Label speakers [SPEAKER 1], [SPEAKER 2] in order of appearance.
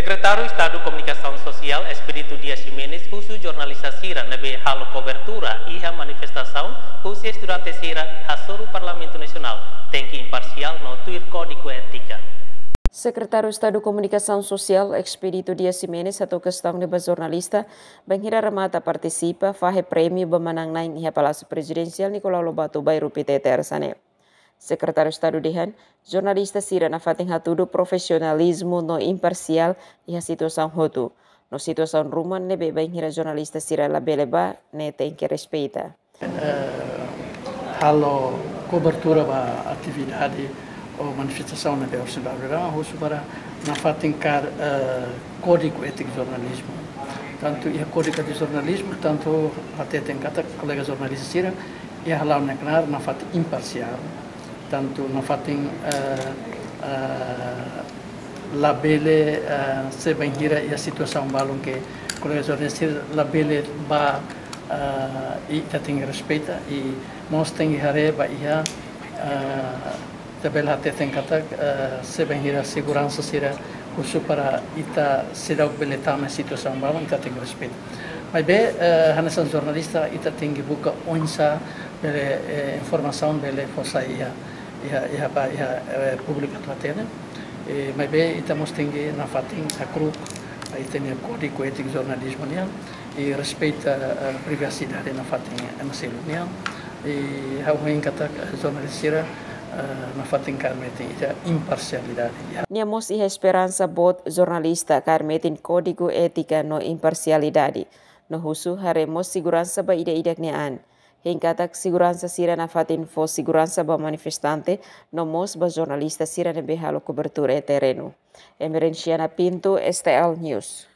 [SPEAKER 1] Secretário de Estado de Comunicação Social, Espírito Dias Jimenez, khusus jornalista Sira, nebe halo cobertura e a manifestação, khusus durante Sira, hasoro Parlamento Nacional, tem que imparcial no tuir código ética.
[SPEAKER 2] Secretário de Estado de Comunicação Social, Expedito Dias Jimenez, atau questão de jornalista, Banghira Ramata participa, fahe prêmio bemanang naing iha Palácio Presidencial Nicolau Lobato Bairro PTTR Sane. Secretário de Estado dihan, jornalista Sira na fating hatudo profesionalismo no imparcial iha situação hotu. No situação ruman nebe Banghira jornalista Sira la beleba ne tem que respeita.
[SPEAKER 3] Halo cobertura ba atividade ou manifestação na Universidade Russo para na fatincar código ético de jornalismo. Tanto ia código de jornalismo, tanto até tem kata colega jornalista Sira ia halau na fatin imparcial. Tanto na fatin labele se Banghira ia situação balon que colega jornalista Sira labele ba e tem respeita e nós tem hareba ia tabela até tem kata se Banghira segurança Sira khusus para ita sedau beletar na situação balon ita tem respeito. Mas bem hanasan jornalista ita tem que buka onsa bele informação bele força ia público atena. Mas bem ita mos tem que na fatin akru aí tem código ético de jornalismo nia e respeita a privacidade na fatin MCL nia e hau hen kata jornalista na fatin karmetin imparcialidade.
[SPEAKER 2] Niamos iha esperança bot jornalista karmetin código ética no imparcialidade. No husu haremos segurança ba ida-idak niaan. Hingkatak segurança Sira na fatin fo segurança ba manifestante no mos ba jornalista Sira na behalo cobertura e terreno. Emerenciana Pinto, STL News.